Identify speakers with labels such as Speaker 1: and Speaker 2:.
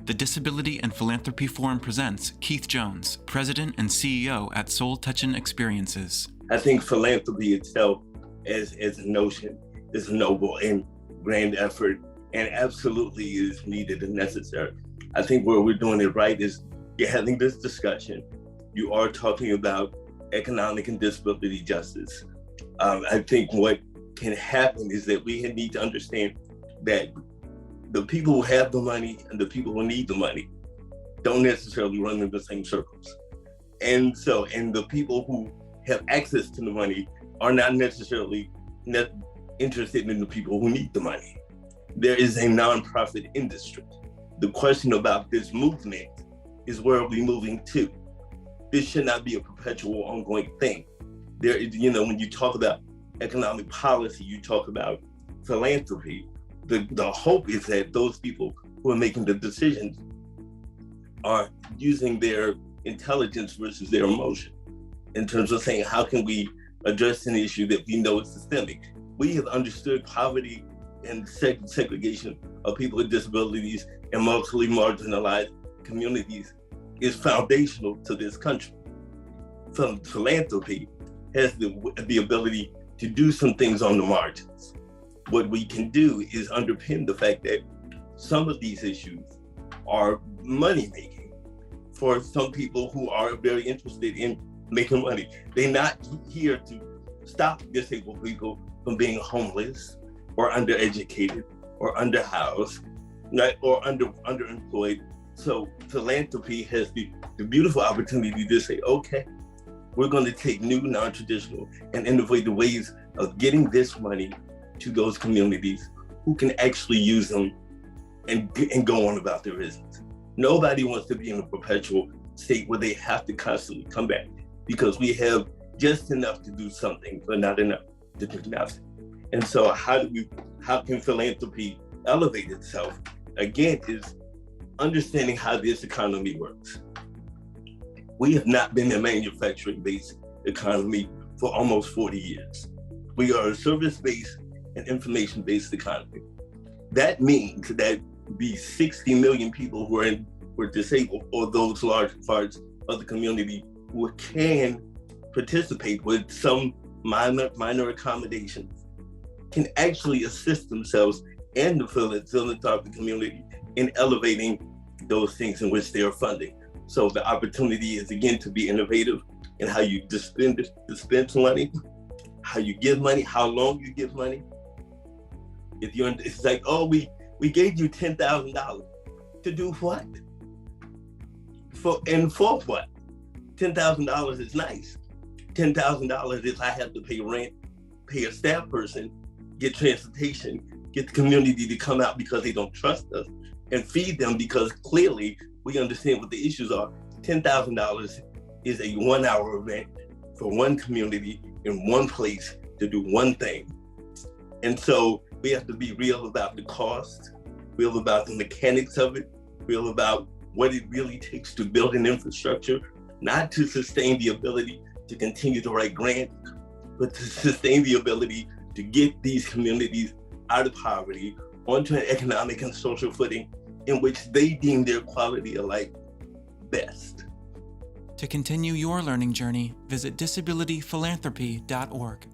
Speaker 1: The Disability and Philanthropy Forum presents Keith Jones, President and CEO at SoulTouchin Experiences.
Speaker 2: I think philanthropy itself as a notion is a noble and grand effort and absolutely is needed and necessary. I think where we're doing it right is you're having this discussion. You are talking about economic and disability justice. I think what can happen is that we need to understand that the people who have the money and the people who need the money don't necessarily run in the same circles. And the people who have access to the money are not necessarily interested in the people who need the money. There is a nonprofit industry. The question about this movement is, where are we moving to? This should not be a perpetual ongoing thing. There is, when you talk about economic policy, you talk about philanthropy, the hope is that those people who are making the decisions are using their intelligence versus their emotion in terms of saying, how can we address an issue that we know is systemic? We have understood poverty and segregation of people with disabilities and multi-marginalized communities is foundational to this country. Philanthropy has the ability to do some things on the margins. What we can do is underpin the fact that some of these issues are money-making for some people who are very interested in making money. They're not here to stop disabled people from being homeless or undereducated or underhoused, or underemployed. So philanthropy has the beautiful opportunity to say, okay, we're going to take new, non-traditional and innovative ways of getting this money to those communities who can actually use them and go on about their business. Nobody wants to be in a perpetual state where they have to constantly come back because we have just enough to do something, but not enough to do nothing. And so how can philanthropy elevate itself? Again, is understanding how this economy works. We have not been a manufacturing-based economy for almost 40 years. We are a service-based and information-based economy. That means that the 60 million people who are disabled, or those large parts of the community who can participate with some minor accommodations, can actually assist themselves and the philanthropic community in elevating those things in which they are funding. So the opportunity is, again, to be innovative in how you dispense money, how you give money, how long you give money. It's like, oh, we gave you $10,000 to do what? For what? $10,000 is nice. $10,000 is I have to pay rent, pay a staff person, get transportation, get the community to come out because they don't trust us, and feed them because clearly we understand what the issues are. $10,000 is a 1-hour event for one community in one place to do one thing. And so we have to be real about the cost, real about the mechanics of it, real about what it really takes to build an infrastructure, not to sustain the ability to continue to write grants, but to sustain the ability to get these communities out of poverty onto an economic and social footing in which they deem their quality of life best.
Speaker 1: To continue your learning journey, visit disabilityphilanthropy.org.